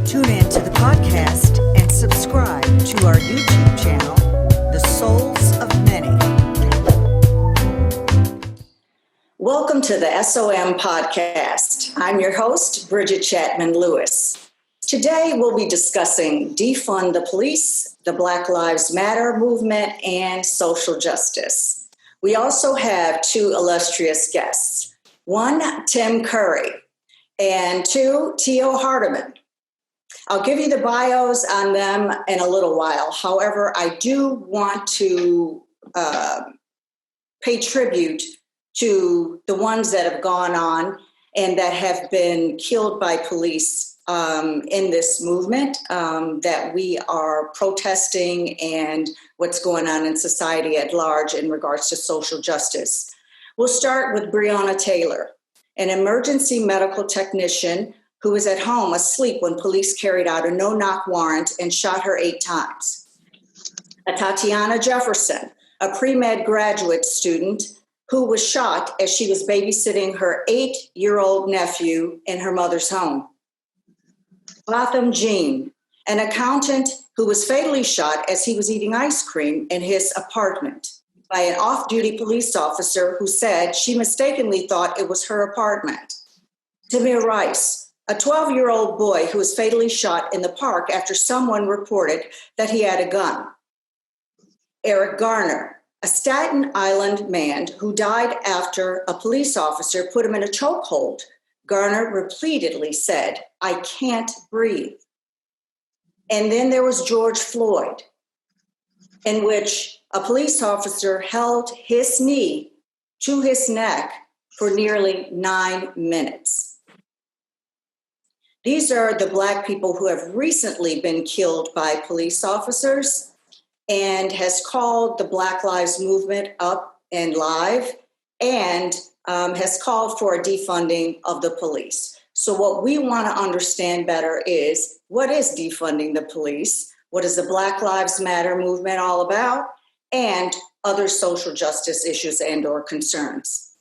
Tune in to the podcast and subscribe to our YouTube channel, The Souls of Many. Welcome to the SOM Podcast. I'm your host, Bridgette Chatman Lewis. Today we'll be discussing Defund the Police, the Black Lives Matter movement, and social justice. We also have two illustrious guests. One, Tim Curry, and two, Tio Hardiman. I'll give you the bios on them in a little while. However, I do want to pay tribute to the ones that have gone on and that have been killed by police in this movement that we are protesting and what's going on in society at large in regards to social justice. We'll start with Brianna Taylor, an emergency medical technician who was at home asleep when police carried out a no-knock warrant and shot her 8 times. Tatiana Jefferson, a pre-med graduate student who was shot as she was babysitting her 8-year-old nephew in her mother's home. Botham Jean, an accountant who was fatally shot as he was eating ice cream in his apartment by an off-duty police officer who said she mistakenly thought it was her apartment. Tamir Rice, a 12-year-old boy who was fatally shot in the park after someone reported that he had a gun. Eric Garner, a Staten Island man who died after a police officer put him in a chokehold. Garner repeatedly said, "I can't breathe." And then there was George Floyd, in which a police officer held his knee to his neck for nearly 9 minutes. These are the Black people who have recently been killed by police officers and has called the Black Lives Movement up and live and has called for a defunding of the police. So what we want to understand better is, what is defunding the police? What is the Black Lives Matter movement all about? And other social justice issues and or concerns.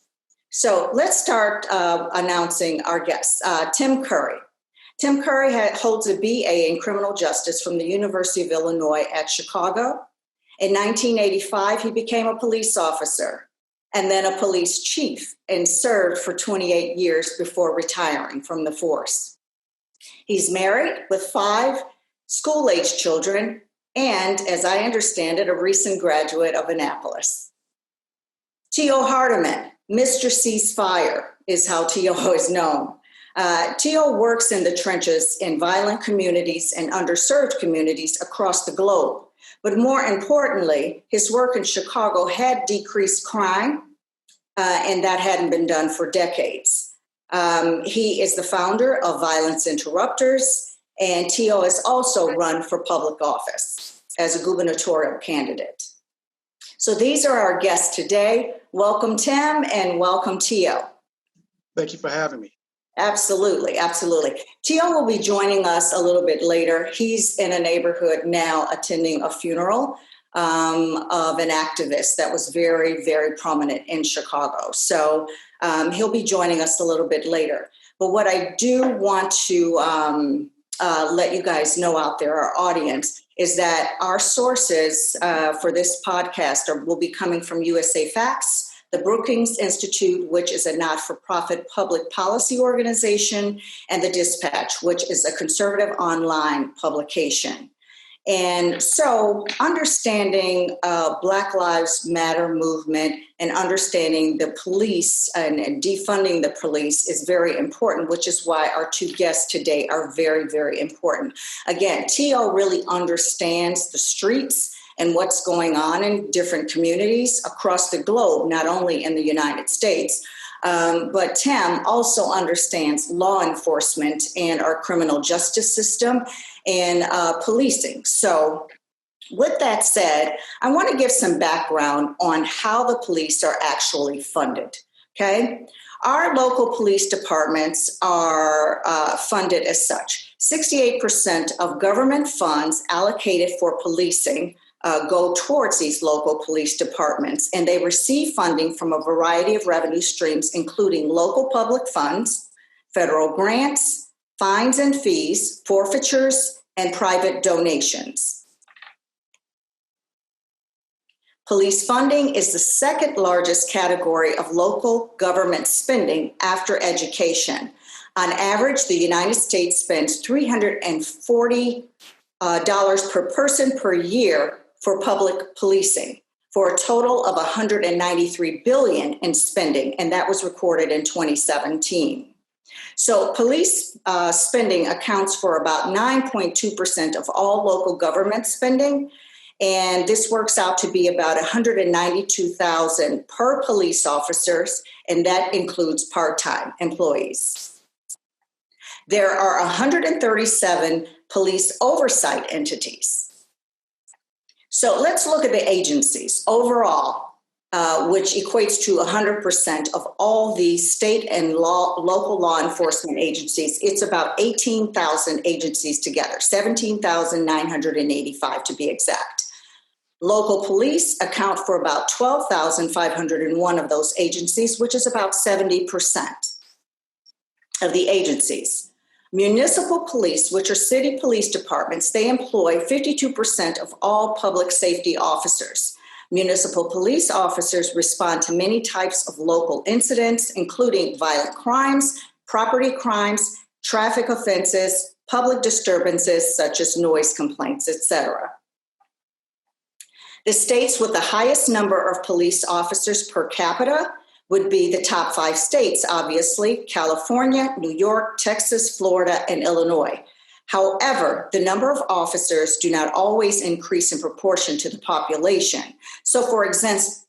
So let's start announcing our guests. Tim Curry. Tim Curry holds a BA in criminal justice from the University of Illinois at Chicago. In 1985, he became a police officer and then a police chief and served for 28 years before retiring from the force. He's married with 5 school-age children and, as I understand it, a recent graduate of Annapolis. Tio Hardiman, Mr. Ceasefire is how Tio is known. Tio works in the trenches in violent communities and underserved communities across the globe. But more importantly, his work in Chicago had decreased crime, and that hadn't been done for decades. He is the founder of Violence Interrupters, and Tio has also run for public office as a gubernatorial candidate. So these are our guests today. Welcome, Tim, and welcome, Tio. Thank you for having me. Absolutely, absolutely. Tio will be joining us a little bit later. He's in a neighborhood now attending a funeral of an activist that was very, very prominent in Chicago. So he'll be joining us a little bit later. But what I do want to let you guys know out there, our audience, is that our sources for this podcast will be coming from USA Facts, the Brookings Institute, which is a not-for-profit public policy organization, and the Dispatch, which is a conservative online publication. And so understanding Black Lives Matter movement and understanding the police and defunding the police is very important, which is why our two guests today are very, very important. Again, Tio really understands the streets and what's going on in different communities across the globe, not only in the United States. But Tim also understands law enforcement and our criminal justice system and policing. So with that said, I want to give some background on how the police are actually funded, okay? Our local police departments are funded as such. 68% of government funds allocated for policing go towards these local police departments, and they receive funding from a variety of revenue streams, including local public funds, federal grants, fines and fees, forfeitures, and private donations. Police funding is the second largest category of local government spending after education. On average, the United States spends $340 per person per year for public policing, for a total of $193 billion in spending, and that was recorded in 2017. So police spending accounts for about 9.2% of all local government spending, and this works out to be about $192,000 per police officers, and that includes part-time employees. There are 137 police oversight entities. So let's look at the agencies overall, which equates to 100% of all the state and local law enforcement agencies. It's about 18,000 agencies together, 17,985 to be exact. Local police account for about 12,501 of those agencies, which is about 70% of the agencies. Municipal police, which are city police departments, they employ 52% of all public safety officers. Municipal police officers respond to many types of local incidents, including violent crimes, property crimes, traffic offenses, public disturbances such as noise complaints, etc. The states with the highest number of police officers per capita would be the top 5 states, obviously: California, New York, Texas, Florida, and Illinois. However, the number of officers do not always increase in proportion to the population. So for instance,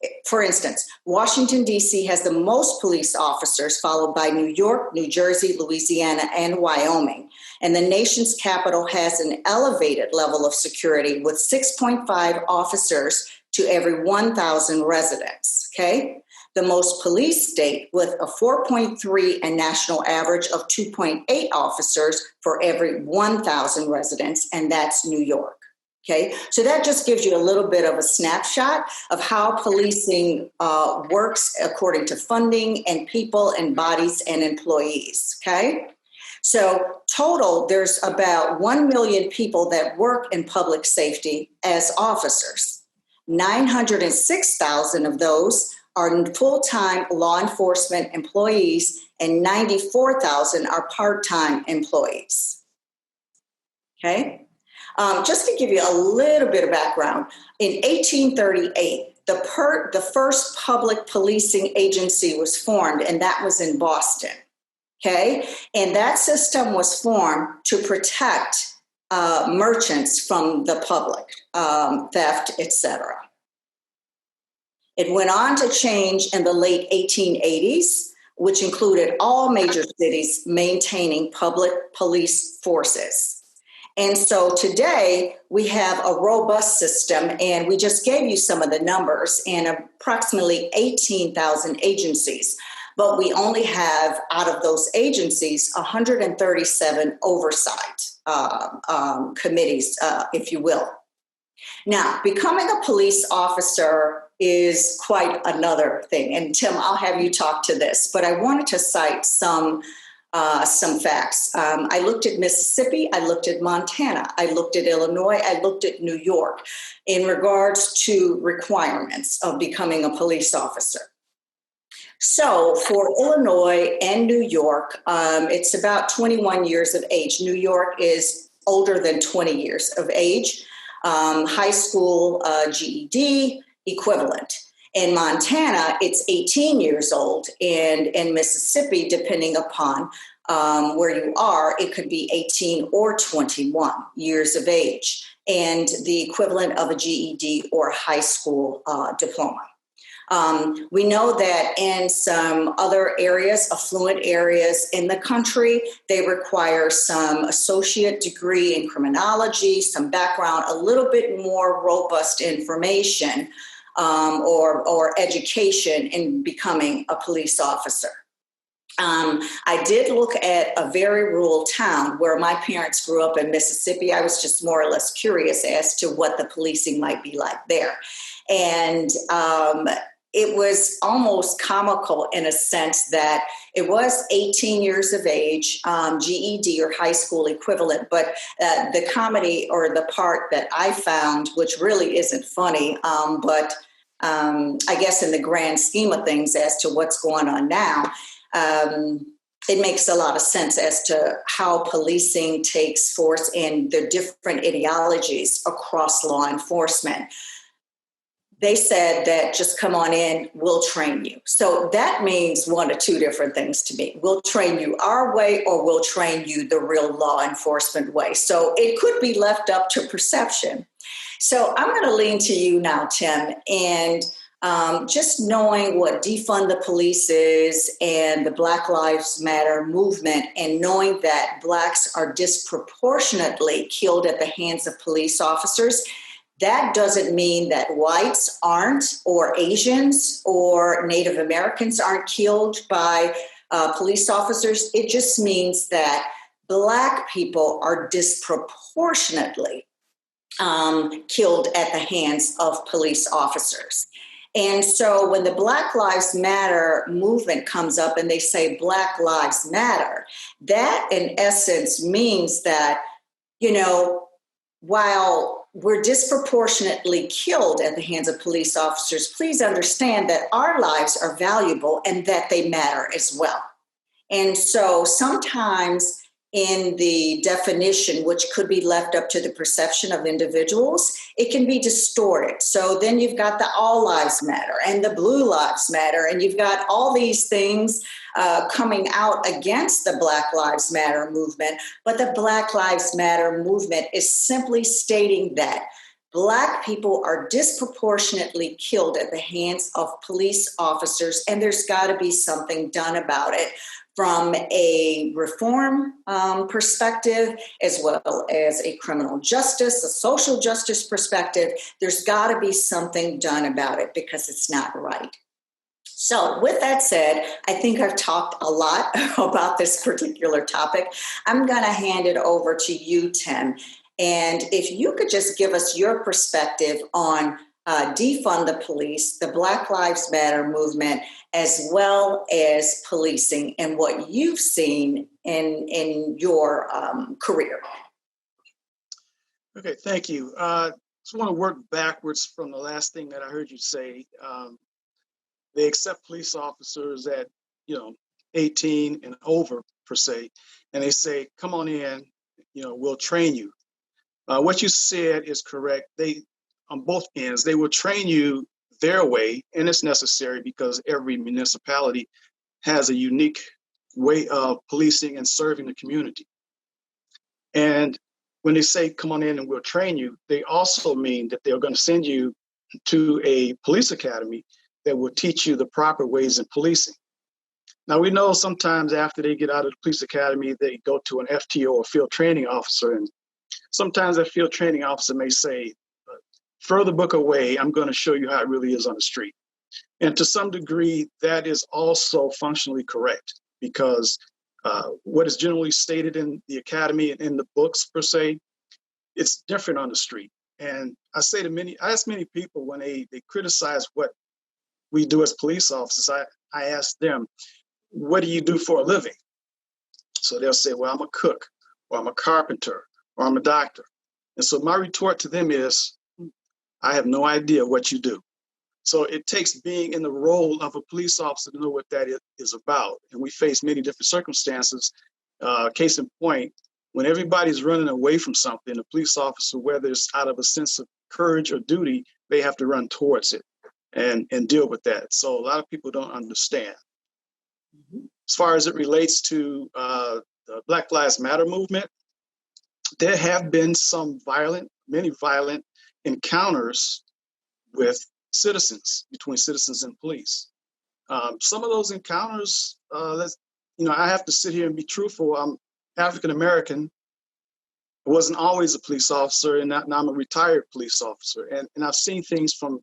Washington, D.C. has the most police officers, followed by New York, New Jersey, Louisiana, and Wyoming. And the nation's capital has an elevated level of security with 6.5 officers to every 1,000 residents, okay? The most police state with a 4.3 and national average of 2.8 officers for every 1,000 residents, and that's New York. Okay, so that just gives you a little bit of a snapshot of how policing works according to funding and people and bodies and employees. Okay, so total, there's about 1 million people that work in public safety as officers. 906,000 of those are full-time law enforcement employees, and 94,000 are part-time employees. Okay, just to give you a little bit of background, in 1838, the first public policing agency was formed, and that was in Boston. Okay, and that system was formed to protect merchants from the public, theft, etc. It went on to change in the late 1880s, which included all major cities maintaining public police forces. And so today we have a robust system, and we just gave you some of the numbers, and approximately 18,000 agencies. But we only have, out of those agencies, 137 oversight committees, if you will. Now, becoming a police officer is quite another thing. And Tim, I'll have you talk to this, but I wanted to cite some facts. I looked at Mississippi, I looked at Montana, I looked at Illinois, I looked at New York in regards to requirements of becoming a police officer. So for Illinois and New York, it's about 21 years of age. New York is older than 20 years of age. High school GED equivalent. In Montana, it's 18 years old, and in Mississippi, depending upon where you are, it could be 18 or 21 years of age, and the equivalent of a GED or high school diploma. We know that in some other areas, affluent areas in the country, they require some associate degree in criminology, some background, a little bit more robust information or education in becoming a police officer. I did look at a very rural town where my parents grew up in Mississippi. I was just more or less curious as to what the policing might be like there. And it was almost comical in a sense that it was 18 years of age, GED or high school equivalent. But the comedy or the part that I found, which really isn't funny, but I guess in the grand scheme of things as to what's going on now, it makes a lot of sense as to how policing takes force in the different ideologies across law enforcement. They said that just come on in, we'll train you. So that means one of two different things to me. We'll train you our way or we'll train you the real law enforcement way. So it could be left up to perception. So I'm going to lean to you now, Tim, and just knowing what Defund the Police is and the Black Lives Matter movement, and knowing that Blacks are disproportionately killed at the hands of police officers, that doesn't mean that whites aren't, or Asians or Native Americans aren't killed by police officers. It just means that Black people are disproportionately killed at the hands of police officers. And so when the Black Lives Matter movement comes up and they say Black Lives Matter, that in essence means that, while we're disproportionately killed at the hands of police officers, please understand that our lives are valuable and that they matter as well. And so sometimes in the definition, which could be left up to the perception of individuals, it can be distorted. So then you've got the All Lives Matter and the Blue Lives Matter, and you've got all these things coming out against the Black Lives Matter movement. But the Black Lives Matter movement is simply stating that Black people are disproportionately killed at the hands of police officers, and there's got to be something done about it. From a reform perspective, as well as a criminal justice, a social justice perspective, there's got to be something done about it because it's not right. So with that said, I think I've talked a lot about this particular topic. I'm going to hand it over to you, Tim. And if you could just give us your perspective on Defund the Police, the Black Lives Matter movement, as well as policing and what you've seen in your career. Okay, thank you. I just want to work backwards from the last thing that I heard you say. They accept police officers at 18 and over, per se, and they say, come on in, we'll train you. What you said is correct. They, on both ends, they will train you their way, and it's necessary because every municipality has a unique way of policing and serving the community. And when they say, come on in and we'll train you, they also mean that they're going to send you to a police academy that will teach you the proper ways in policing. Now, we know sometimes after they get out of the police academy, they go to an FTO or field training officer, and sometimes that field training officer may say, further book away, I'm going to show you how it really is on the street. And to some degree, that is also functionally correct because what is generally stated in the academy and in the books per se, it's different on the street. And I ask many people when they criticize what we do as police officers, I ask them, what do you do for a living? So they'll say, well, I'm a cook, or I'm a carpenter, or I'm a doctor. And so my retort to them is, I have no idea what you do. So it takes being in the role of a police officer to know what that is about. And we face many different circumstances. Case in point, when everybody's running away from something, a police officer, whether it's out of a sense of courage or duty, they have to run towards it and deal with that. So a lot of people don't understand. Mm-hmm. As far as it relates to the Black Lives Matter movement, there have been many violent encounters with citizens, between citizens and police. Some of those encounters, I have to sit here and be truthful. I'm African American. I wasn't always a police officer, and now I'm a retired police officer. And I've seen things from,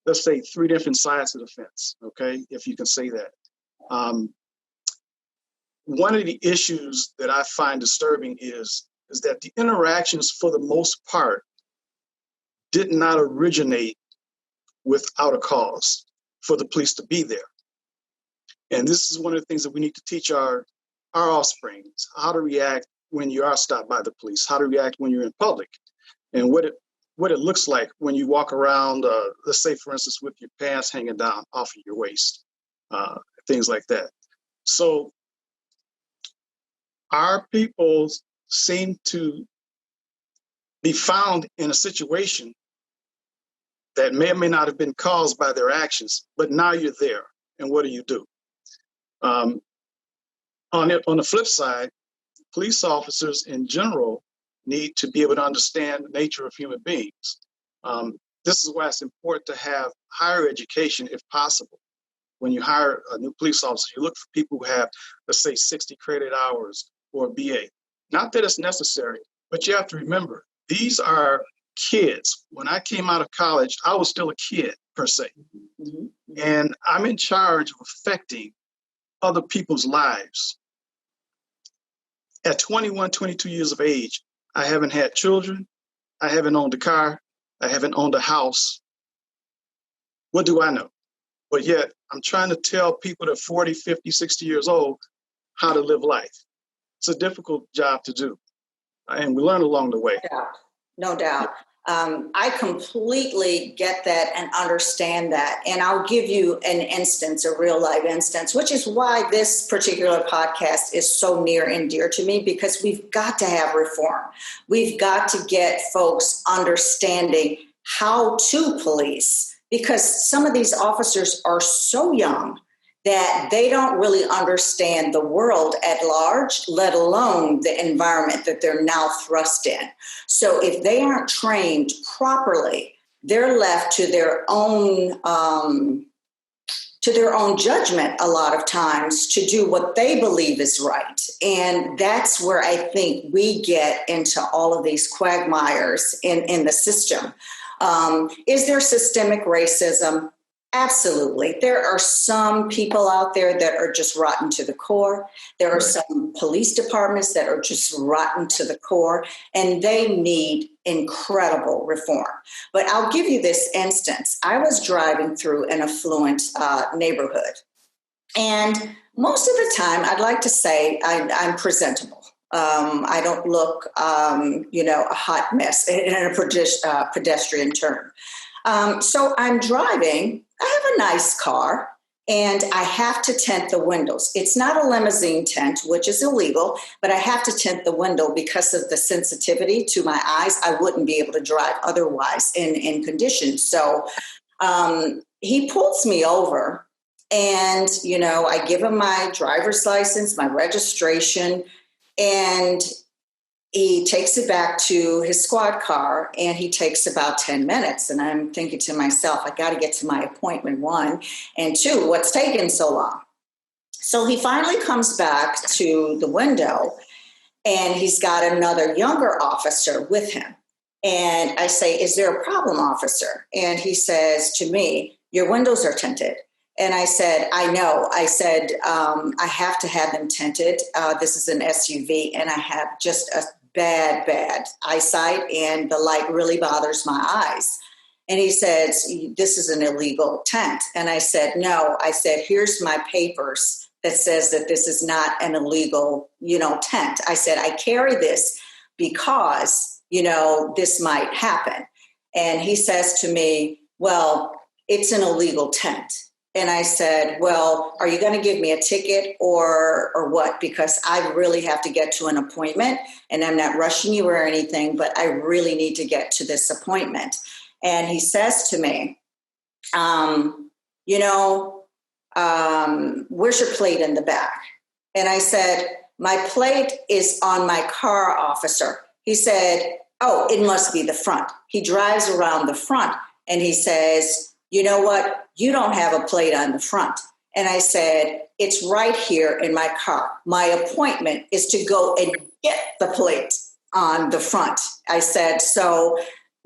let's say, 3 different sides of the fence, okay, if you can say that. One of the issues that I find disturbing is that the interactions, for the most part, did not originate without a cause. for the police to be there. And this is one of the things that we need to teach our offspring, how to react when you are stopped by the police, how to react when you're in public, and what it looks like when you walk around, let's say, for instance, with your pants hanging down off of your waist, things like that. So our people seem to be found in a situation that may or may not have been caused by their actions, but now you're there, and what do you do? On the flip side, police officers in general need to be able to understand the nature of human beings. This is why it's important to have higher education if possible. When you hire a new police officer, you look for people who have, let's say, 60 credit hours or a BA. Not that it's necessary, but you have to remember, these are kids. When I came out of college, I was still a kid, per se. Mm-hmm. And I'm in charge of affecting other people's lives. At 21, 22 years of age, I haven't had children. I haven't owned a car. I haven't owned a house. What do I know? But yet, I'm trying to tell people that are 40, 50, 60 years old how to live life. It's a difficult job to do. And we learn along the way. Yeah, no doubt. I completely get that and understand that. And I'll give you an instance, a real life instance, which is why this particular podcast is so near and dear to me, because we've got to have reform. We've got to get folks understanding how to police, because some of these officers are so young that they don't really understand the world at large, let alone the environment that they're now thrust in. So if they aren't trained properly, they're left to their own judgment a lot of times to do what they believe is right. And that's where I think we get into all of these quagmires in the system. Is there systemic racism? Absolutely. There are some people out there that are just rotten to the core. There are some police departments that are just rotten to the core, and they need incredible reform. But I'll give you this instance. I was driving through an affluent neighborhood, and most of the time, I'd like to say I'm presentable. I don't look, a hot mess in a pedestrian turn. So I'm driving. I have a nice car, and I have to tint the windows. It's not a limousine tint, which is illegal, but I have to tint the window because of the sensitivity to my eyes. I wouldn't be able to drive otherwise in conditions. So he pulls me over, and, I give him my driver's license, my registration, and he takes it back to his squad car, and he takes about 10 minutes. And I'm thinking to myself, I got to get to my appointment, one. And two, what's taking so long? So he finally comes back to the window, and he's got another younger officer with him. And I say, is there a problem, officer? And he says to me, your windows are tinted. And I said, I know. I said, I have to have them tinted. This is an SUV, and I have just a bad eyesight, and the light really bothers my eyes. And he says, this is an illegal tint. And I said, no. I said, here's my papers that says that this is not an illegal, tint. I said, I carry this because, this might happen. And he says to me, well, it's an illegal tint. And I said, well, are you going to give me a ticket or what? Because I really have to get to an appointment, and I'm not rushing you or anything, but I really need to get to this appointment. And he says to me, where's your plate in the back? And I said, my plate is on my car, officer. He said, oh, it must be the front. He drives around the front, and he says, you know what? You don't have a plate on the front. And I said, it's right here in my car. My appointment is to go and get the plate on the front. I said, so,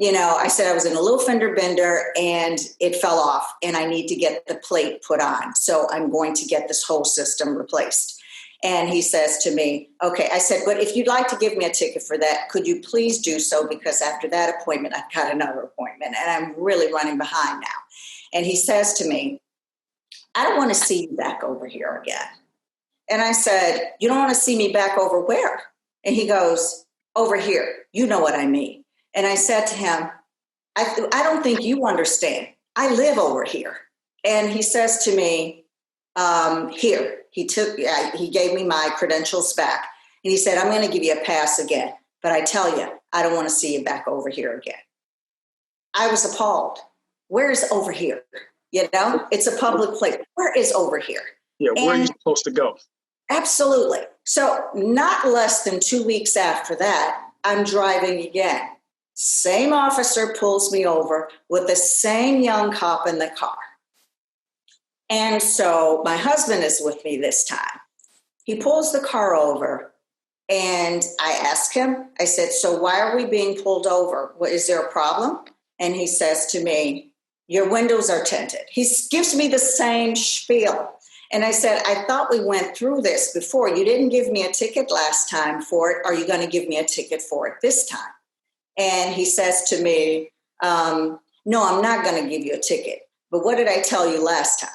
I said I was in a little fender bender and it fell off, and I need to get the plate put on. So I'm going to get this whole system replaced. And he says to me, okay, I said, but if you'd like to give me a ticket for that, could you please do so? Because after that appointment, I've got another appointment, and I'm really running behind now. And he says to me, I don't want to see you back over here again. And I said, you don't want to see me back over where? And he goes, over here. You know what I mean. And I said to him, I don't think you understand. I live over here. And he says to me, here. He gave me my credentials back. And he said, I'm going to give you a pass again. But I tell you, I don't want to see you back over here again. I was appalled. Where is over here? You know, it's a public place. Where is over here? Yeah, where are you supposed to go? Absolutely. So not less than 2 weeks after that, I'm driving again. Same officer pulls me over with the same young cop in the car. And so my husband is with me this time. He pulls the car over and I ask him, I said, so why are we being pulled over? Is there a problem? And he says to me, your windows are tinted. He gives me the same spiel. And I said, I thought we went through this before. You didn't give me a ticket last time for it. Are you going to give me a ticket for it this time? And he says to me, no, I'm not going to give you a ticket. But what did I tell you last time?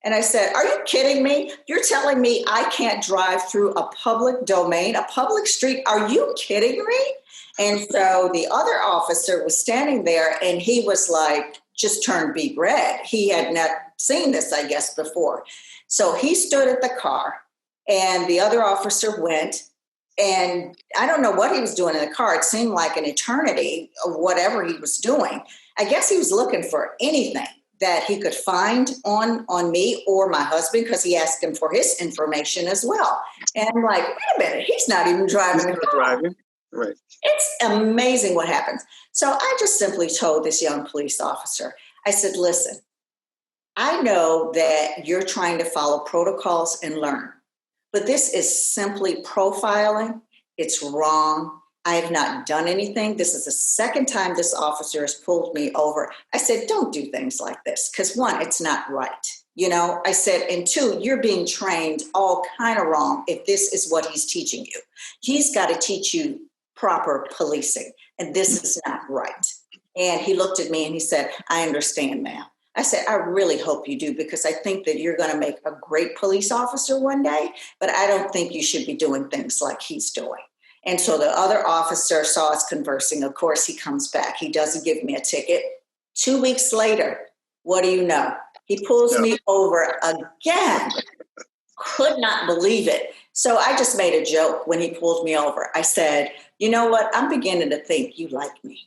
And I said, are you kidding me? You're telling me I can't drive through a public domain, a public street? Are you kidding me? And so the other officer was standing there and he was like, just turned beet red. He had not seen this, I guess, before. So he stood at the car and the other officer went, and I don't know what he was doing in the car. It seemed like an eternity of whatever he was doing. I guess he was looking for anything that he could find on me or my husband, because he asked him for his information as well. And I'm like, wait a minute, he's not even driving the car. Right. It's amazing what happens. So I just simply told this young police officer, I said, listen, I know that you're trying to follow protocols and learn, but this is simply profiling. It's wrong. I have not done anything. This is the second time this officer has pulled me over. I said, don't do things like this, because one, it's not right. You know, I said, and two, you're being trained all kind of wrong if this is what he's teaching you. He's got to teach you proper policing, and this is not right. And he looked at me and he said, I understand, ma'am. I said, I really hope you do, because I think that you're going to make a great police officer one day, but I don't think you should be doing things like he's doing. And so the other officer saw us conversing. Of course, he comes back. He doesn't give me a ticket. 2 weeks later, what do you know? He pulls me over again. Could not believe it. So I just made a joke when he pulled me over. I said, you know what? I'm beginning to think you like me.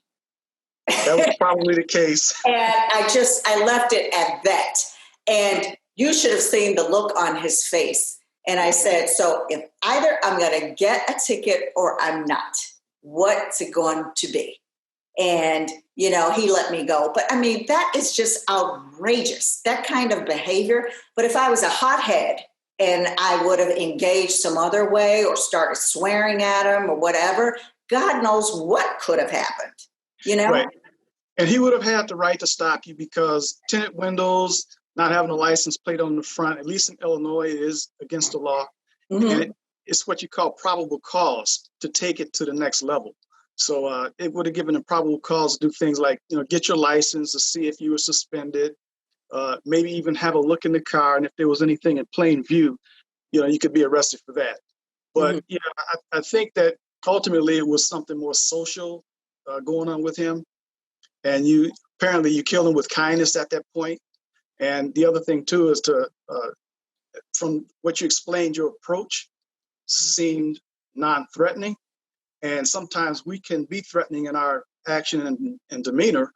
That was probably the case. And I left it at that. And you should have seen the look on his face. And I said, so if either I'm going to get a ticket or I'm not, what's it going to be? And, you know, he let me go. But I mean, that is just outrageous, that kind of behavior. But if I was a hothead and I would have engaged some other way or started swearing at him or whatever, God knows what could have happened, you know? Right. And he would have had the right to stop you, because tinted windows, not having a license plate on the front, at least in Illinois, is against the law. Mm-hmm. And it's what you call probable cause to take it to the next level. So it would have given a probable cause to do things like, you know, get your license to see if you were suspended, maybe even have a look in the car. And if there was anything in plain view, you know, you could be arrested for that. But, mm-hmm. you know, I think that ultimately it was something more social going on with him. And you killed him with kindness at that point. And the other thing, too, is from what you explained, your approach seemed non-threatening. And sometimes we can be threatening in our action and demeanor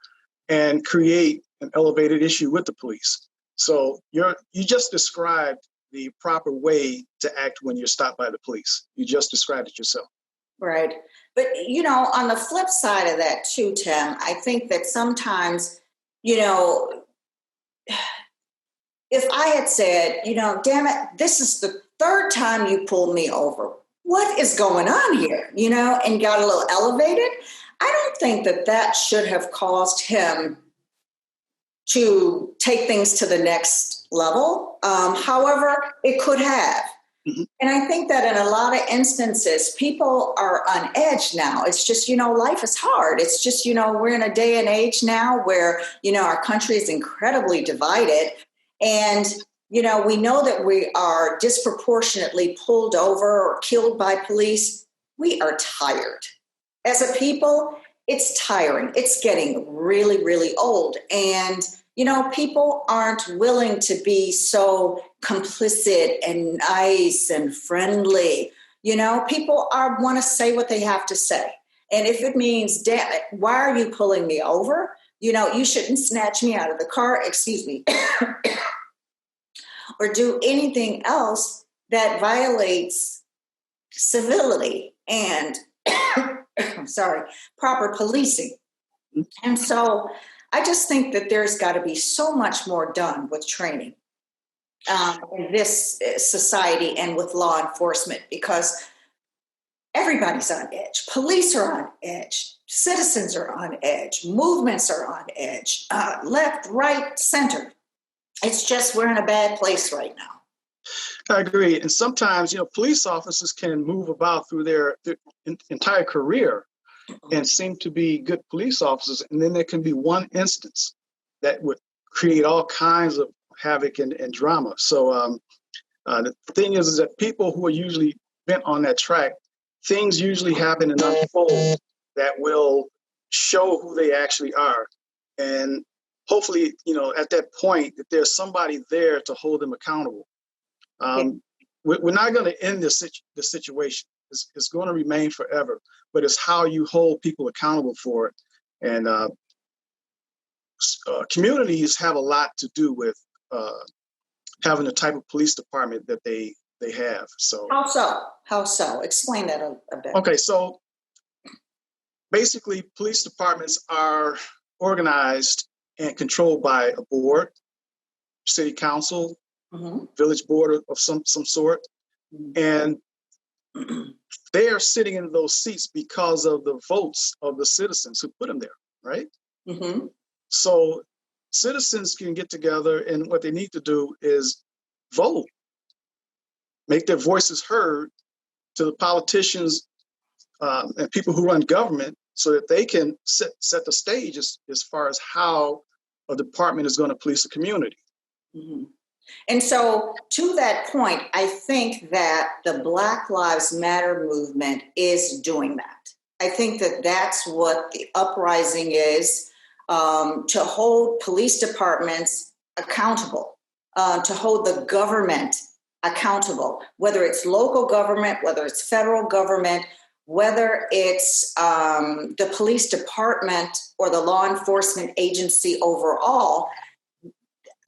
and create an elevated issue with the police. So you just described the proper way to act when you're stopped by the police. You just described it yourself. Right. But, you know, on the flip side of that, too, Tim, I think that sometimes, you know, if I had said, you know, damn it, this is the third time you pulled me over. What is going on here? You know, and got a little elevated. I don't think that should have caused him to take things to the next level. However, it could have. Mm-hmm. And I think that in a lot of instances, people are on edge now. It's just, you know, life is hard. It's just, you know, we're in a day and age now where, you know, our country is incredibly divided. And, We know that we are disproportionately pulled over or killed by police. We are tired. As a people, it's tiring. It's getting really, really old. And, people aren't willing to be so complicit and nice and friendly. People want to say what they have to say. And if it means, damn it, why are you pulling me over? You shouldn't snatch me out of the car, excuse me, or do anything else that violates civility and, proper policing. And so I just think that there's got to be so much more done with training in this society and with law enforcement, because everybody's on edge. Police are on edge. Citizens are on edge. Movements are on edge. Left, right, center. It's just we're in a bad place right now. I agree. And sometimes, police officers can move about through their entire career and seem to be good police officers. And then there can be one instance that would create all kinds of havoc and drama. So the thing is that people who are usually bent on that track, things usually happen and unfold that will show who they actually are. And hopefully, at that point, that there's somebody there to hold them accountable. We're not going to end this situation. It's going to remain forever, but it's how you hold people accountable for it. And communities have a lot to do with having the type of police department that they have. So how so? Explain that a bit. Okay, so basically, police departments are organized and controlled by a board, city council, village board of some sort, and they are sitting in those seats because of the votes of the citizens who put them there, right? Mm-hmm. So citizens can get together, and what they need to do is vote, make their voices heard to the politicians and people who run government, so that they can set the stage as far as how a department is going to police the community. Mm-hmm. And so to that point, I think that the Black Lives Matter movement is doing that. I think that that's what the uprising is, to hold police departments accountable, to hold the government accountable, whether it's local government, whether it's federal government, whether it's the police department or the law enforcement agency overall.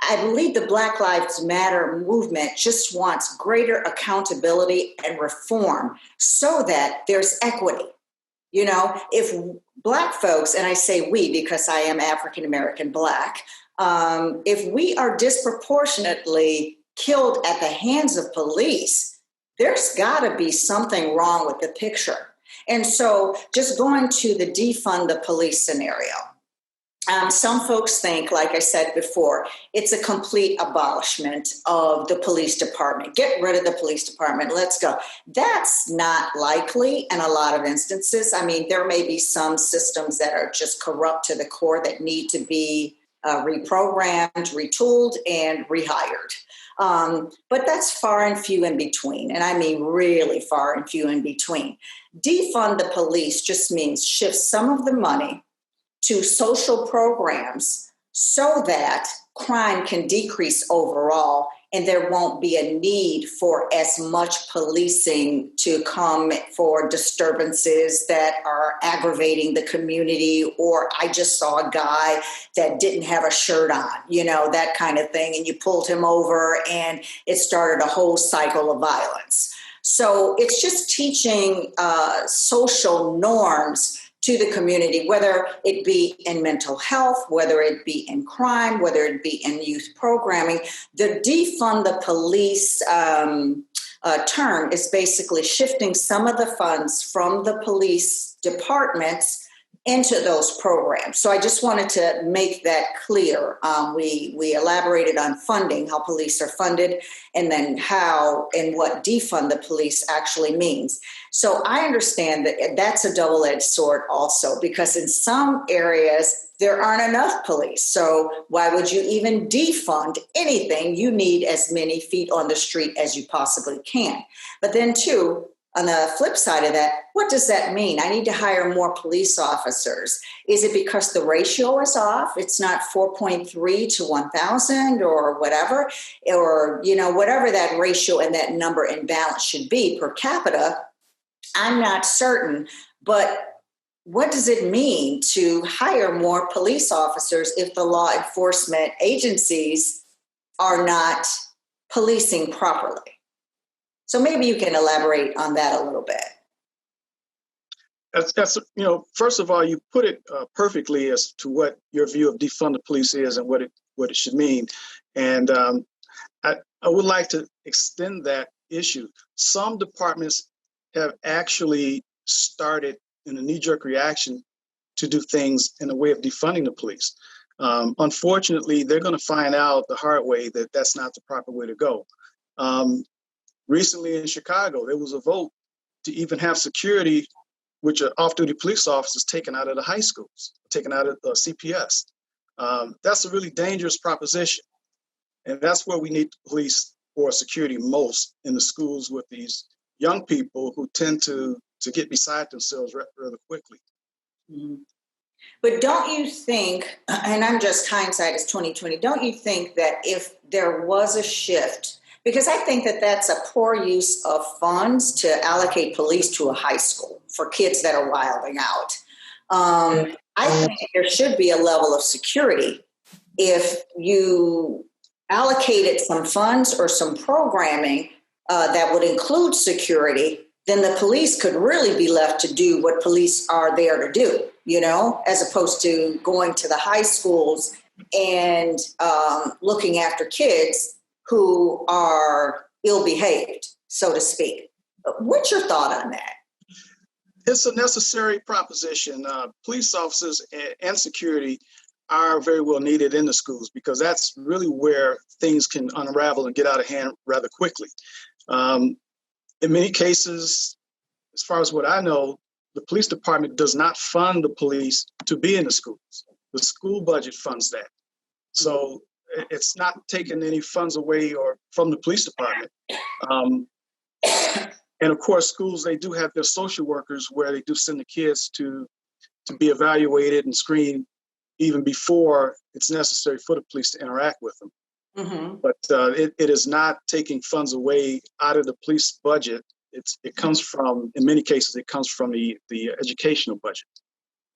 I believe the Black Lives Matter movement just wants greater accountability and reform so that there's equity. If Black folks, and I say we because I am African-American Black, if we are disproportionately killed at the hands of police, there's got to be something wrong with the picture. And so just going to the defund the police scenario, some folks think, like I said before, it's a complete abolishment of the police department. Get rid of the police department. Let's go. That's not likely in a lot of instances. I mean, there may be some systems that are just corrupt to the core that need to be reprogrammed, retooled, and rehired. But that's far and few in between. And I mean really far and few in between. Defund the police just means shift some of the money to social programs so that crime can decrease overall and there won't be a need for as much policing to come for disturbances that are aggravating the community, or I just saw a guy that didn't have a shirt on, that kind of thing, and you pulled him over and it started a whole cycle of violence. So it's just teaching social norms to the community, whether it be in mental health, whether it be in crime, whether it be in youth programming. The defund the police term is basically shifting some of the funds from the police departments into those programs. So I just wanted to make that clear. We elaborated on funding, how police are funded, and then how and what defund the police actually means. So I understand that that's a double-edged sword also, because in some areas there aren't enough police. So why would you even defund anything? You need as many feet on the street as you possibly can. But then too, on the flip side of that, what does that mean? I need to hire more police officers. Is it because the ratio is off? It's not 4.3 to 1,000 or whatever, or, whatever that ratio and that number in balance should be per capita. I'm not certain, but what does it mean to hire more police officers if the law enforcement agencies are not policing properly? So maybe you can elaborate on that a little bit. That's first of all, you put it perfectly as to what your view of defund the police is and what it should mean. And I would like to extend that issue. Some departments have actually started in a knee-jerk reaction to do things in a way of defunding the police. Unfortunately, they're going to find out the hard way that that's not the proper way to go. Recently in Chicago, there was a vote to even have security, which are off-duty police officers, taken out of the high schools, taken out of CPS. That's a really dangerous proposition. And that's where we need the police or security most, in the schools with these young people who tend to get beside themselves rather quickly. Mm-hmm. But don't you think, and I'm just hindsight is 2020, don't you think that if there was a shift, because I think that that's a poor use of funds to allocate police to a high school for kids that are wilding out. I think there should be a level of security. If you allocated some funds or some programming that would include security, then the police could really be left to do what police are there to do, as opposed to going to the high schools and looking after kids who are ill-behaved, so to speak. What's your thought on that? It's a necessary proposition. Police officers and security are very well needed in the schools, because that's really where things can unravel and get out of hand rather quickly. In many cases, as far as what I know, the police department does not fund the police to be in the schools. The school budget funds that. So it's not taking any funds away or from the police department. And of course, schools, they do have their social workers where they do send the kids to be evaluated and screened even before it's necessary for the police to interact with them. Mm-hmm. But it is not taking funds away out of the police budget. It comes from, in many cases, it comes from the educational budget.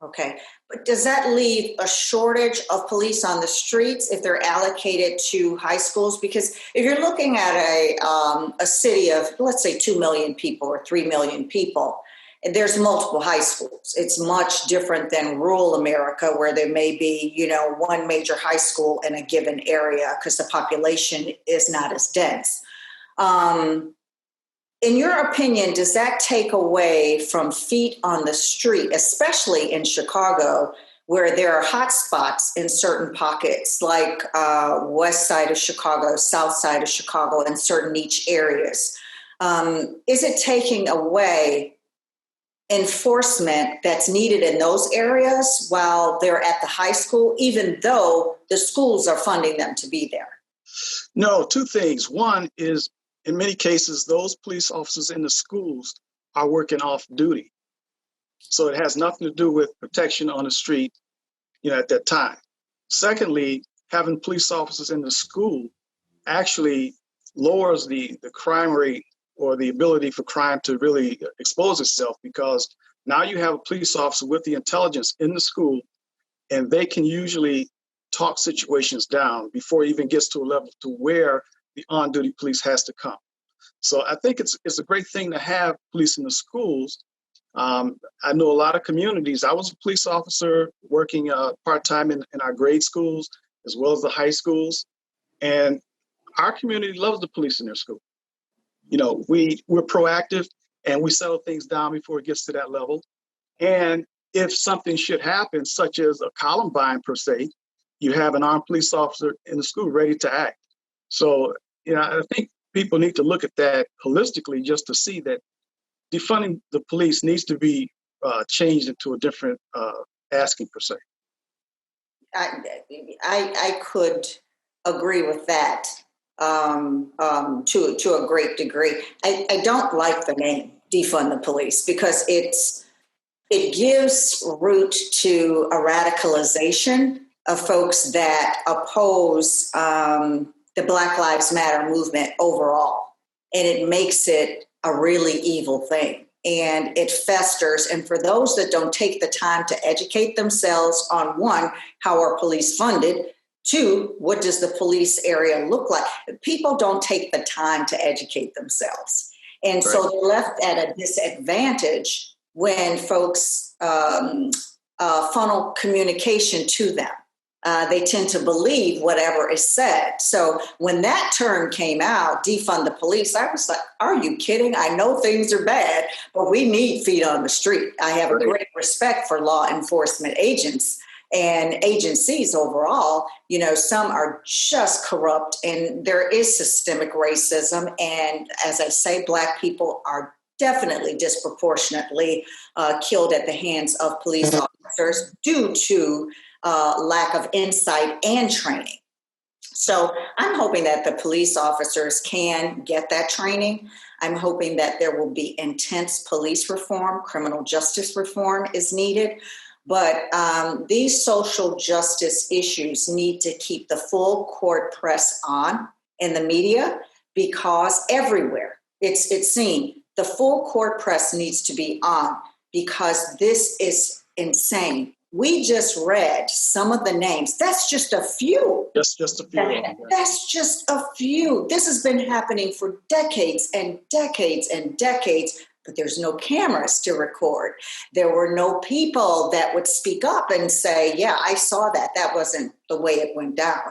Okay, but does that leave a shortage of police on the streets if they're allocated to high schools? Because if you're looking at a city of, let's say, 2 million people or 3 million people, there's multiple high schools. It's much different than rural America, where there may be, one major high school in a given area because the population is not as dense. In your opinion, does that take away from feet on the street, especially in Chicago, where there are hot spots in certain pockets, like west side of Chicago, south side of Chicago, and certain niche areas? Is it taking away enforcement that's needed in those areas while they're at the high school, even though the schools are funding them to be there? No, two things. One is, in many cases, those police officers in the schools are working off duty. So it has nothing to do with protection on the street, at that time. Secondly, having police officers in the school actually lowers the crime rate or the ability for crime to really expose itself, because now you have a police officer with the intelligence in the school, and they can usually talk situations down before it even gets to a level to where the on-duty police has to come. So I think it's a great thing to have police in the schools. I know a lot of communities. I was a police officer working part-time in our grade schools as well as the high schools. And our community loves the police in their school. We're proactive and we settle things down before it gets to that level. And if something should happen, such as a Columbine per se, you have an armed police officer in the school ready to act. So, I think people need to look at that holistically just to see that defunding the police needs to be changed into a different asking per se. I could agree with that to a great degree. I don't like the name Defund the Police because it gives root to a radicalization of folks that oppose the Black Lives Matter movement overall. And it makes it a really evil thing. And it festers. And for those that don't take the time to educate themselves on, one, how are police funded? Two, what does the police area look like? People don't take the time to educate themselves. And so they're left at a disadvantage when folks funnel communication to them. They tend to believe whatever is said. So when that term came out, defund the police, I was like, are you kidding? I know things are bad, but we need feet on the street. I have a great respect for law enforcement agents and agencies overall. Some are just corrupt and there is systemic racism. And as I say, Black people are definitely disproportionately killed at the hands of police officers due to lack of insight and training. So I'm hoping that the police officers can get that training. I'm hoping that there will be intense police reform, criminal justice reform is needed. But these social justice issues need to keep the full court press on in the media because everywhere it's seen. The full court press needs to be on because this is insane. We just read some of the names. That's just a few. Just a few. That's just a few. This has been happening for decades and decades and decades, but there's no cameras to record. There were no people that would speak up and say, yeah, I saw that. That wasn't the way it went down.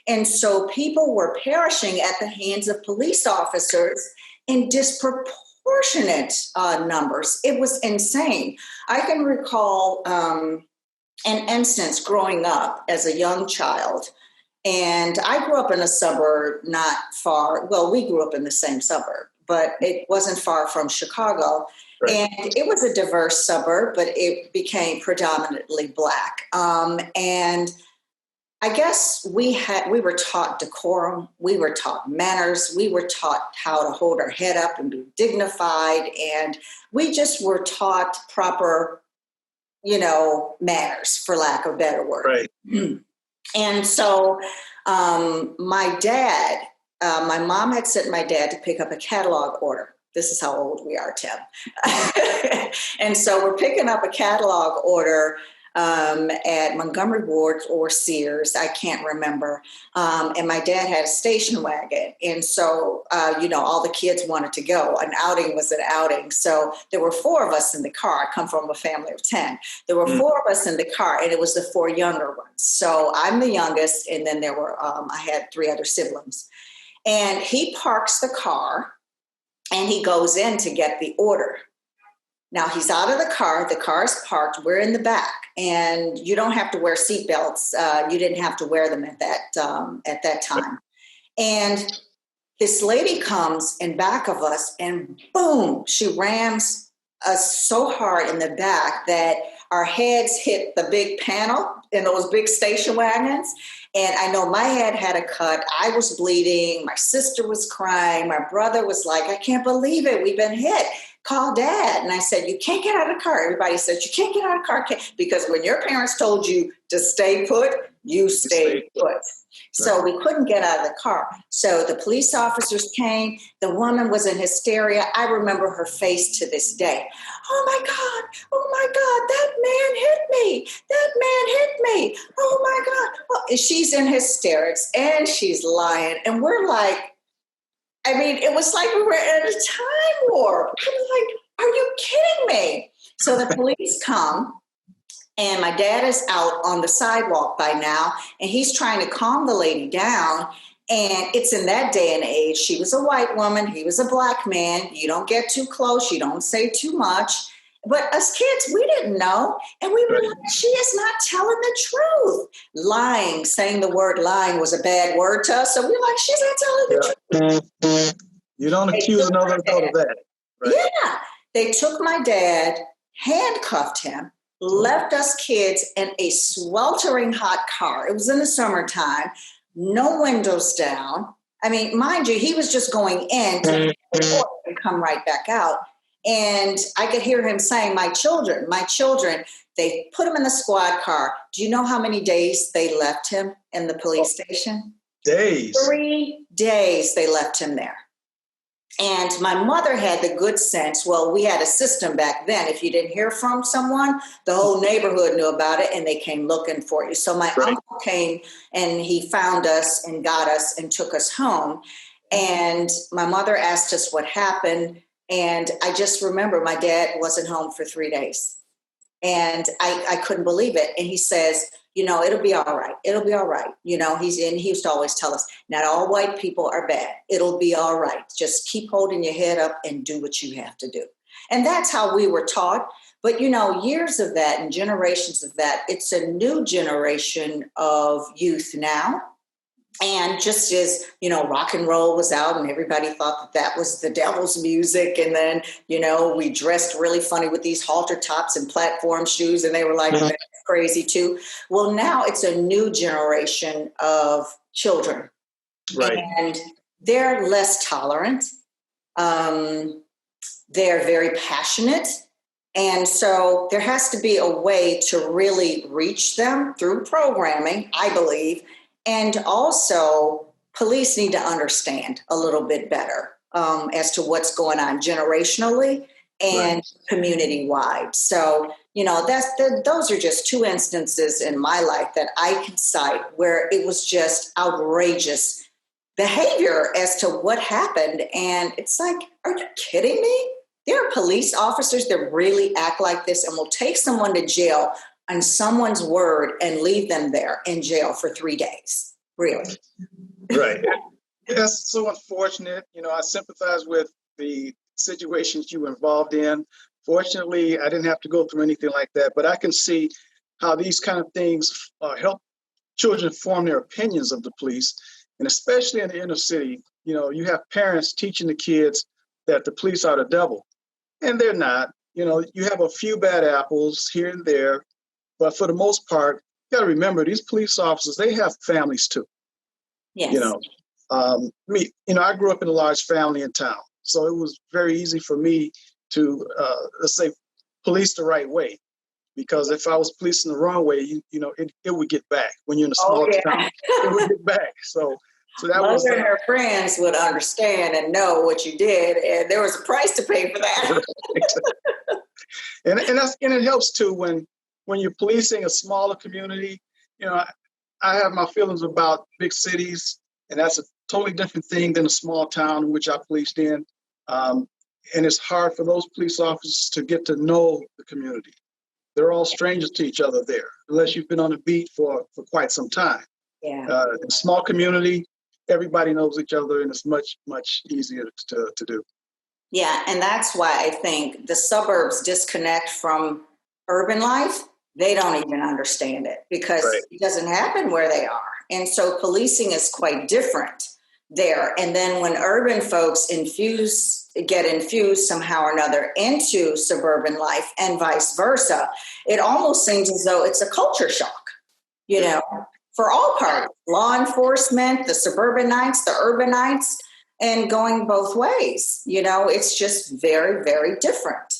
And so people were perishing at the hands of police officers in disproportionate numbers. It was insane. I can recall an instance growing up as a young child. And I grew up in a suburb not far. Well, we grew up in the same suburb, but it wasn't far from Chicago. Right. And it was a diverse suburb, but it became predominantly Black. And I guess we were taught decorum, we were taught manners, we were taught how to hold our head up and be dignified, and we just were taught proper manners, for lack of a better word. Right. And so my mom had sent my dad to pick up a catalog order. This is how old we are, Tim. And so we're picking up a catalog order at Montgomery Ward or Sears, I can't remember. And my dad had a station wagon. And so, all the kids wanted to go. An outing was an outing. So there were 4 of us in the car. I come from a family of 10. There were 4 of us in the car, and it was the 4 younger ones. So I'm the youngest, and then there were, I had 3 other siblings. And he parks the car, and he goes in to get the order. Now he's out of the car is parked, we're in the back, and you don't have to wear seatbelts. You didn't have to wear them at that time. And this lady comes in back of us and boom, she rams us so hard in the back that our heads hit the big panel in those big station wagons. And I know my head had a cut. I was bleeding. My sister was crying. My brother was like, I can't believe it. We've been hit. Call Dad. And I said, you can't get out of the car. Everybody said, you can't get out of the car. Because when your parents told you to stay put, you stayed put. So we couldn't get out of the car. So the police officers came. The woman was in hysteria. I remember her face to this day. Oh my God, that man hit me. That man hit me. Oh my God. Well, she's in hysterics and she's lying. And we're like, it was like we were in a time warp. I was like, are you kidding me? So the police come. And my dad is out on the sidewalk by now, and he's trying to calm the lady down. And it's in that day and age. She was a white woman. He was a Black man. You don't get too close. You don't say too much. but us kids, we didn't know. And we were like, she is not telling the truth. Lying, saying the word lying was a bad word to us. So we were like, she's not telling the truth. You don't accuse another adult of that. Right? Yeah. They took my dad, handcuffed him, left us kids in a sweltering hot car. It was in the summertime, no windows down. I mean, mind you, he was just going in to come right back out. And I could hear him saying, my children, they put him in the squad car. Do you know how many days they left him in the police station? Days. 3 days they left him there. And my mother had the good sense. Well, we had a system back then. If you didn't hear from someone, the whole neighborhood knew about it and they came looking for you. So my uncle came and he found us and got us and took us home. And my mother asked us what happened. And I just remember my dad wasn't home for 3 days. And I couldn't believe it. And he says, you know, it'll be all right. It'll be all right. You know, he used to always tell us, not all white people are bad. It'll be all right. Just keep holding your head up and do what you have to do. And that's how we were taught. But, you know, years of that and generations of that, it's a new generation of youth now. And just as, you know, rock and roll was out and everybody thought that was the devil's music. And then, you know, we dressed really funny with these halter tops and platform shoes. And they were like, that's crazy too. Well, now it's a new generation of children. Right. And they're less tolerant. They're very passionate. And so there has to be a way to really reach them through programming, I believe. And also, police need to understand a little bit better as to what's going on generationally and community-wide. So, you know, those are just two instances in my life that I can cite where it was just outrageous behavior as to what happened. And it's like, are you kidding me? There are police officers that really act like this and will take someone to jail on someone's word and leave them there in jail for 3 days. Really? Right. That's so unfortunate. You know, I sympathize with the situations you were involved in. Fortunately, I didn't have to go through anything like that, but I can see how these kind of things help children form their opinions of the police. And especially in the inner city, you know, you have parents teaching the kids that the police are the devil, and they're not. You know, you have a few bad apples here and there. But for the most part, you got to remember these police officers, they have families too. Yes. You know, I grew up in a large family in town. So it was very easy for me to, let's say, police the right way. Because if I was policing the wrong way, it would get back. When you're in a small town, it would get back. So that was. Mother and her friends would understand and know what you did. And there was a price to pay for that. and it helps too when you're policing a smaller community. You know, I have my feelings about big cities, and that's a totally different thing than a small town in which I policed in. And it's hard for those police officers to get to know the community. They're all strangers to each other there, unless you've been on the beat for quite some time. Yeah. In a small community, everybody knows each other, and it's much, much easier to do. Yeah, and that's why I think the suburbs disconnect from urban life. They don't even understand it because it doesn't happen where they are. And so policing is quite different there. And then when urban folks get infused somehow or another into suburban life and vice versa, it almost seems as though it's a culture shock, you know, for all parties, law enforcement, the suburbanites, the urbanites, and going both ways. You know, it's just very, very different.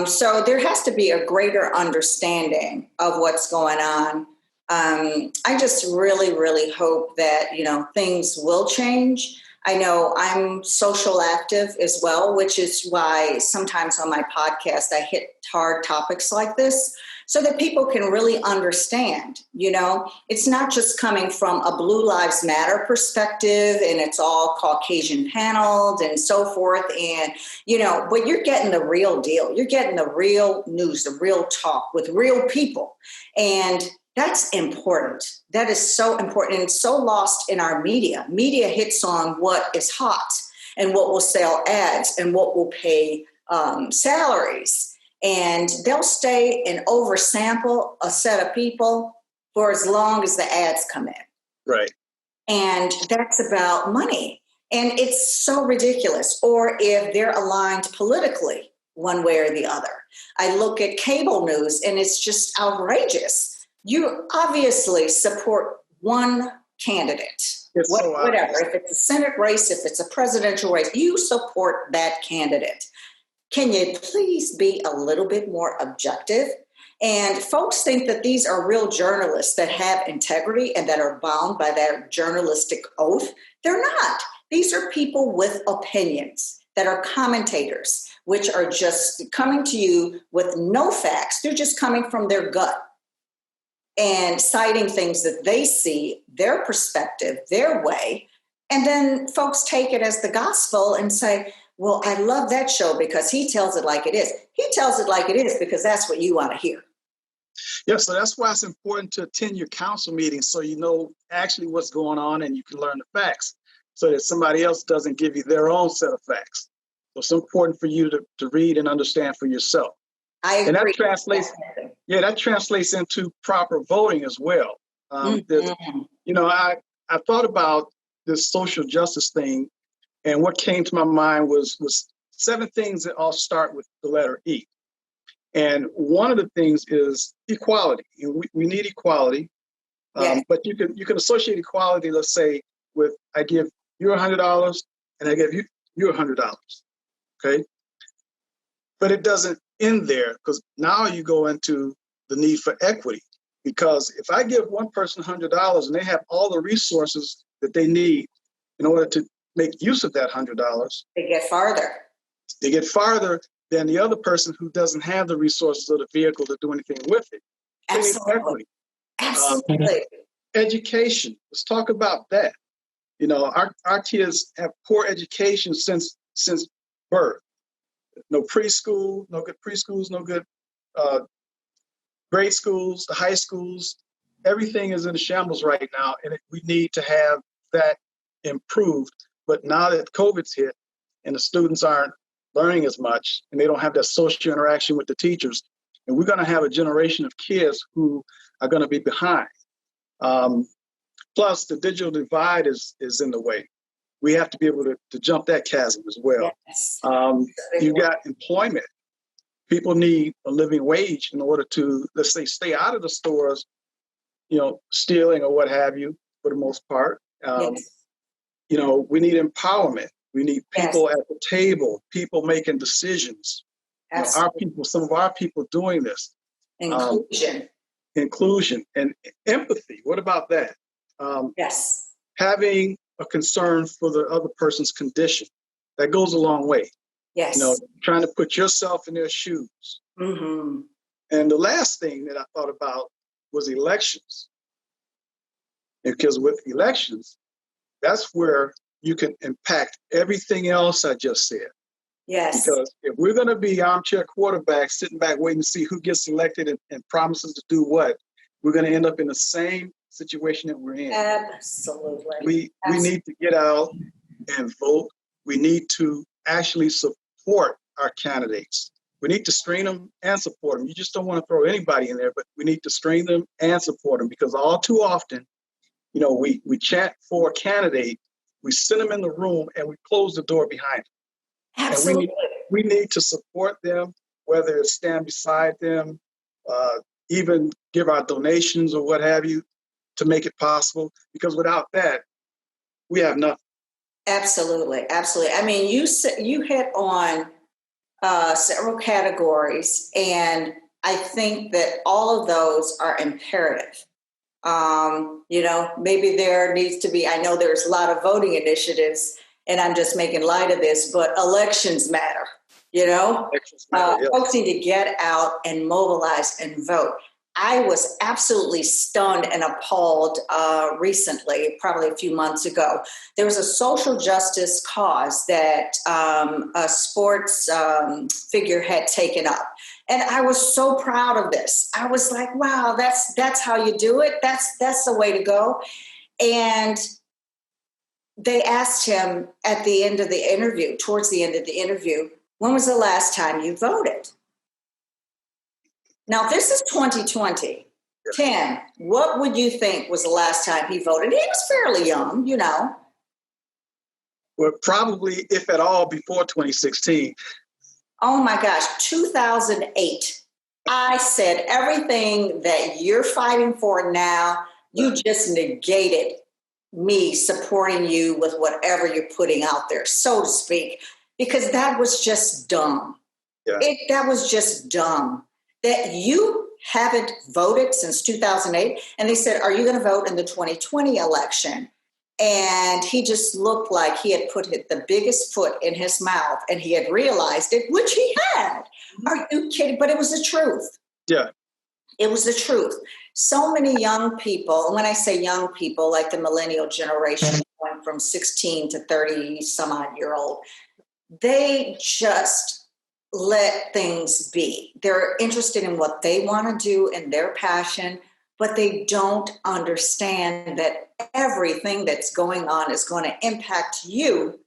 So there has to be a greater understanding of what's going on. I just really, really hope that, you know, things will change. I know I'm social active as well, which is why sometimes on my podcast, I hit hard topics like this so that people can really understand, you know, it's not just coming from a Blue Lives Matter perspective and it's all Caucasian paneled and so forth. And, you know, but you're getting the real deal. You're getting the real news, the real talk with real people. And that's important. That is so important and so lost in our media. Media hits on what is hot and what will sell ads and what will pay salaries. and they'll stay and oversample a set of people for as long as the ads come in. Right. And that's about money. And it's so ridiculous. Or if they're aligned politically one way or the other. I look at cable news and it's just outrageous. You obviously support one candidate. Whatever. If it's a Senate race, if it's a presidential race, you support that candidate. Can you please be a little bit more objective? And folks think that these are real journalists that have integrity and that are bound by their journalistic oath. They're not. These are people with opinions that are commentators, which are just coming to you with no facts. They're just coming from their gut and citing things that they see, their perspective, their way. And then folks take it as the gospel and say, well, I love that show because he tells it like it is. He tells it like it is because that's what you want to hear. Yeah, so that's why it's important to attend your council meetings so you know actually what's going on and you can learn the facts so that somebody else doesn't give you their own set of facts. So it's important for you to read and understand for yourself. I agree. And that translates into proper voting as well. I thought about this social justice thing, and what came to my mind was 7 things that all start with the letter E. And one of the things is equality. We need equality, but you can associate equality, let's say, with I give you $100 and I give you $100. Okay, but it doesn't end there because now you go into the need for equity. Because if I give one person $100 and they have all the resources that they need in order to make use of that $100, they get farther. They get farther than the other person who doesn't have the resources or the vehicle to do anything with it. Absolutely. Absolutely. Education. Let's talk about that. Our kids have poor education since birth. No preschool, no good preschools, no good grade schools, the high schools. Everything is in shambles right now, and we need to have that improved. But now that COVID's hit and the students aren't learning as much and they don't have that social interaction with the teachers, and we're going to have a generation of kids who are going to be behind. Plus, the digital divide is in the way. We have to be able to jump that chasm as well. Yes. You got employment. People need a living wage in order to, let's say, stay out of the stores, stealing or what have you, for the most part. We need empowerment. We need people at the table, people making decisions. Some of our people doing this. Inclusion and empathy. What about that? Having a concern for the other person's condition. That goes a long way. Yes. Trying to put yourself in their shoes. Mm-hmm. And the last thing that I thought about was elections. Because with elections, that's where you can impact everything else I just said. Yes. Because if we're going to be armchair quarterbacks, sitting back waiting to see who gets elected and promises to do what, we're going to end up in the same situation that we're in. Absolutely. We need to get out and vote. We need to actually support our candidates. We need to screen them and support them. You just don't want to throw anybody in there, but we need to screen them and support them because all too often, we chant for a candidate, we send them in the room and we close the door behind them. Absolutely. And we need to support them, whether it's stand beside them, even give our donations or what have you to make it possible. Because without that, we have nothing. Absolutely. Absolutely. I mean, you hit on several categories, and I think that all of those are imperative. Maybe there needs to be, I know there's a lot of voting initiatives, and I'm just making light of this, but elections matter, Elections matter, folks need to get out and mobilize and vote. I was absolutely stunned and appalled recently, probably a few months ago. There was a social justice cause that a sports figure had taken up. And I was so proud of this. I was like, wow, that's how you do it. That's the way to go. And they asked him at the end of the interview, towards the end of the interview, when was the last time you voted? Now, this is 2020. Tim, what would you think was the last time he voted? He was fairly young, you know. Well, probably, if at all, before 2016. Oh my gosh, 2008. I said everything that you're fighting for now, you just negated me supporting you with whatever you're putting out there, so to speak, because that was just dumb. Yeah. That was just dumb. That you haven't voted since 2008. And they said, are you going to vote in the 2020 election? And he just looked like he had put the biggest foot in his mouth and he had realized it, which he had. Are you kidding? But it was the truth. Yeah. It was the truth. So many young people, and when I say young people, like the millennial generation, going from 16 to 30 some odd year old, they just let things be. They're interested in what they want to do and their passion, but they don't understand that everything that's going on is going to impact you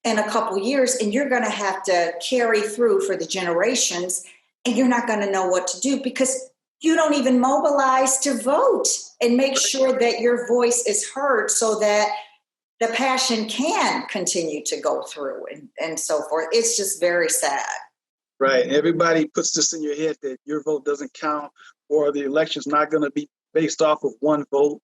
in a couple years, and you're going to have to carry through for the generations, and you're not going to know what to do because you don't even mobilize to vote and make sure that your voice is heard so that the passion can continue to go through and so forth. It's just very sad. Right. Everybody puts this in your head that your vote doesn't count or the election's not going to be based off of one vote.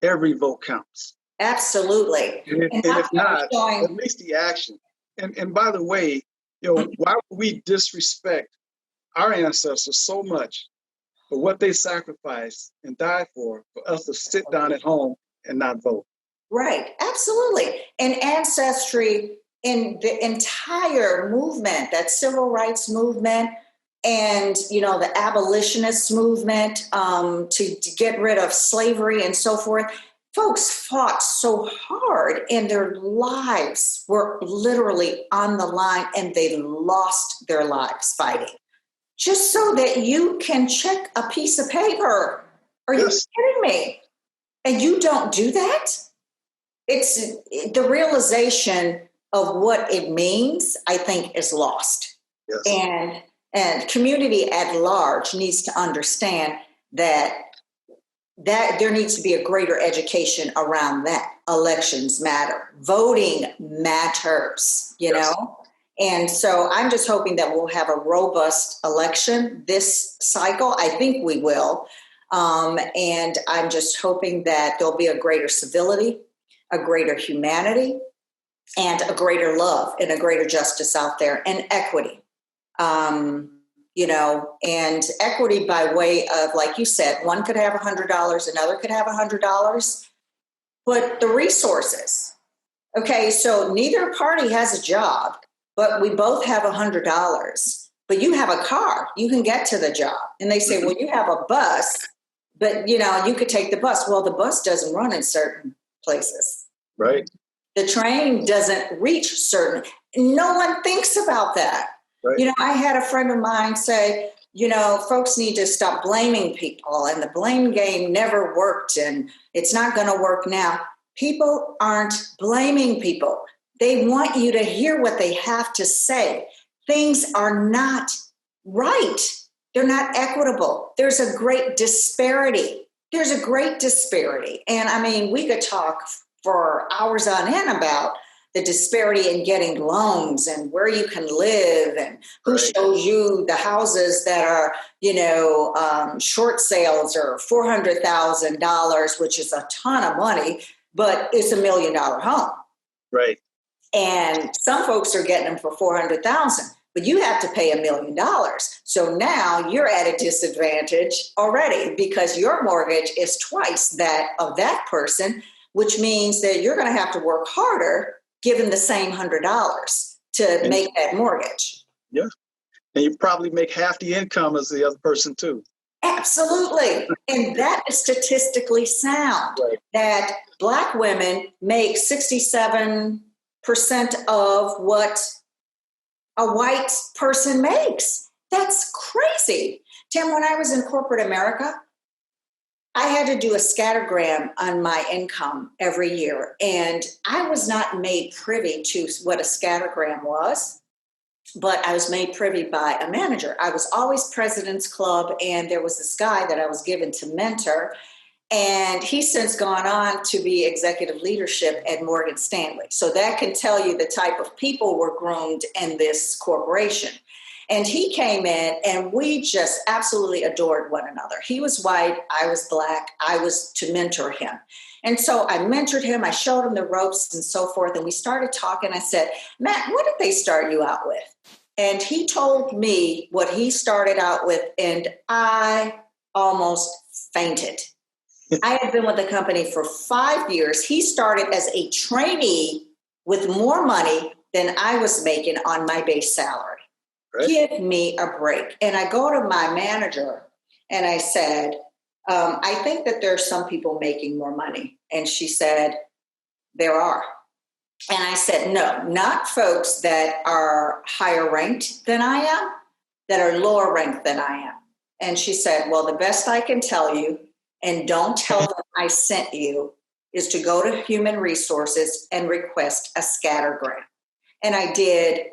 Every vote counts. Absolutely. And if not, at least the action. And by the way, why would we disrespect our ancestors so much for what they sacrificed and died for us to sit down at home and not vote? Right. Absolutely. And ancestry in the entire movement, that civil rights movement and, the abolitionist movement to get rid of slavery and so forth, folks fought so hard and their lives were literally on the line and they lost their lives fighting just so that you can check a piece of paper. Are you kidding me? And you don't do that? It's the realization of what it means, I think, is lost. Yes. And community at large needs to understand that there needs to be a greater education around that. Elections matter. Voting matters, you know? And so I'm just hoping that we'll have a robust election this cycle. I think we will. And I'm just hoping that there'll be a greater civility, a greater humanity, and a greater love and a greater justice out there and equity. And equity by way of, like you said, one could have $100, another could have $100, but the resources. Okay, so neither party has a job, but we both have $100, but you have a car, you can get to the job. And they say, well, you have a bus, but you could take the bus. Well, the bus doesn't run in certain places. Right. The train doesn't reach certain. No one thinks about that. Right. I had a friend of mine say, folks need to stop blaming people and the blame game never worked and it's not going to work now. People aren't blaming people. They want you to hear what they have to say. Things are not right. They're not equitable. There's a great disparity. And I mean, we could talk for hours on end about the disparity in getting loans and where you can live and who shows you the houses that are, short sales or $400,000, which is a ton of money, but it's $1 million home. Right. And some folks are getting them for $400,000, but you have to pay $1 million. So now you're at a disadvantage already because your mortgage is twice that of that person, which means that you're going to have to work harder given the same $100 to make that mortgage. Yeah. And you probably make half the income as the other person too. Absolutely. And that is statistically sound, that Black women make 67% of what a white person makes. That's crazy. Tim, when I was in corporate America, I had to do a scattergram on my income every year, and I was not made privy to what a scattergram was. but I was made privy by a manager. I was always President's Club, and there was this guy that I was given to mentor, and he's since gone on to be executive leadership at Morgan Stanley. So that can tell you the type of people were groomed in this corporation. And he came in, and we just absolutely adored one another. He was white, I was black, I was to mentor him. And so I mentored him, I showed him the ropes and so forth, and we started talking. I said, Matt, what did they start you out with? And he told me what he started out with, and I almost fainted. I had been with the company for 5 years. He started as a trainee with more money than I was making on my base salary. Right. Give me a break. And I go to my manager and I said, I think that there's some people making more money. And she said, there are. And I said, no, not folks that are higher ranked than I am, that are lower ranked than I am. And she said, well, the best I can tell you, and don't tell them I sent you, is to go to Human Resources and request a scatter grant. And I did.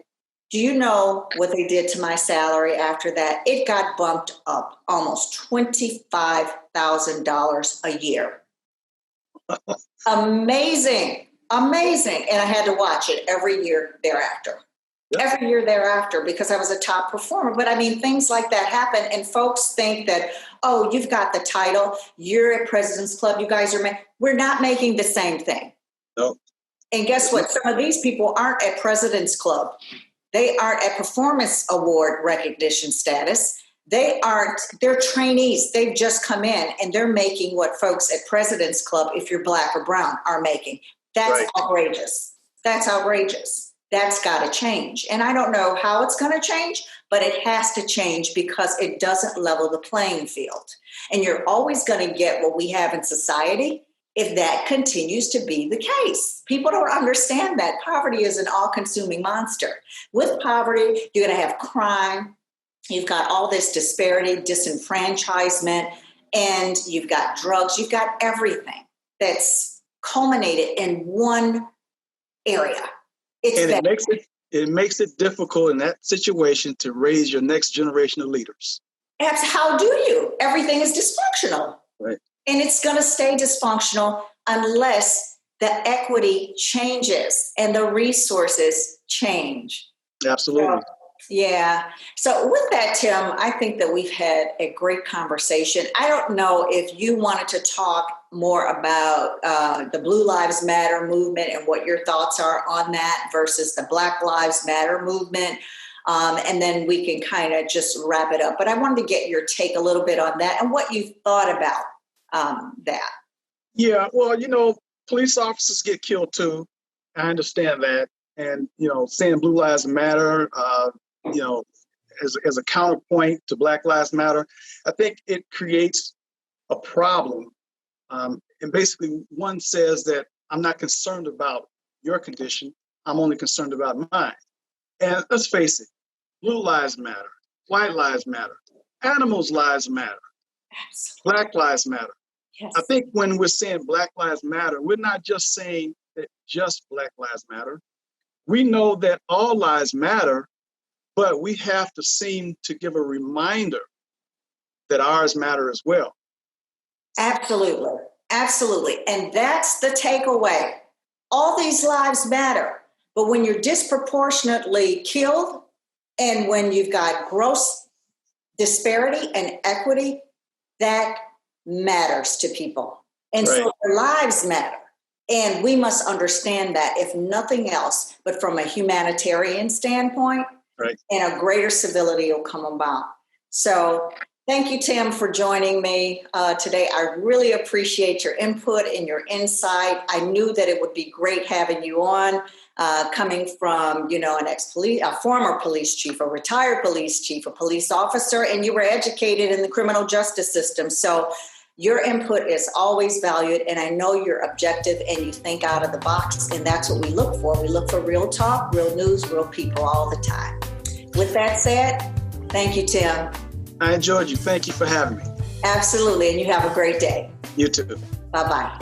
Do you know what they did to my salary after that? It got bumped up almost $25,000 a year. Amazing. Amazing. And I had to watch it every year thereafter. Yep. Every year thereafter, because I was a top performer. But I mean, things like that happen. And folks think that, oh, you've got the title. You're at President's Club. You guys are, we're not making the same thing. No. And guess what? Some of these people aren't at President's Club. They aren't at performance award recognition status. They're trainees. They've just come in and they're making what folks at President's Club, if you're black or brown, are making. That's right. Outrageous. That's outrageous. That's got to change. And I don't know how it's going to change, but it has to change because it doesn't level the playing field. And you're always going to get what we have in society if that continues to be the case. People don't understand that. Poverty is an all-consuming monster. With poverty, you're going to have crime. You've got all this disparity, disenfranchisement, and you've got drugs. You've got everything that's culminated in one area. It makes it difficult in that situation to raise your next generation of leaders. How do you? Everything is dysfunctional. Right. And it's going to stay dysfunctional unless the equity changes and the resources change. Absolutely. So with that, Tim, I think that we've had a great conversation. I don't know if you wanted to talk more about the Blue Lives Matter movement and what your thoughts are on that versus the Black Lives Matter movement. And then we can kind of just wrap it up. But I wanted to get your take a little bit on that and what you thought about that. Yeah, well, police officers get killed too. I understand that. And, saying Blue Lives Matter, as a counterpoint to Black Lives Matter, I think it creates a problem. And basically one says that I'm not concerned about your condition. I'm only concerned about mine. And let's face it, Blue Lives Matter, White Lives Matter, animals' lives matter, Absolutely. Black Lives Matter. Yes. I think when we're saying Black Lives Matter, we're not just saying that just Black Lives Matter. We know that all lives matter, but we have to seem to give a reminder that ours matter as well. Absolutely. Absolutely. And that's the takeaway. All these lives matter, but when you're disproportionately killed and when you've got gross disparity and equity, that matters to people. And right. So their lives matter. And we must understand that, if nothing else, but from a humanitarian standpoint, right. And a greater civility will come about. So thank you, Tim, for joining me today. I really appreciate your input and your insight. I knew that it would be great having you on, coming from, a former police chief, a retired police chief, a police officer, and you were educated in the criminal justice system. So your input is always valued, and I know you're objective and you think out of the box, and that's what we look for. We look for real talk, real news, real people all the time. With that said, thank you, Tim. I enjoyed you. Thank you for having me. Absolutely, and you have a great day. You too. Bye-bye.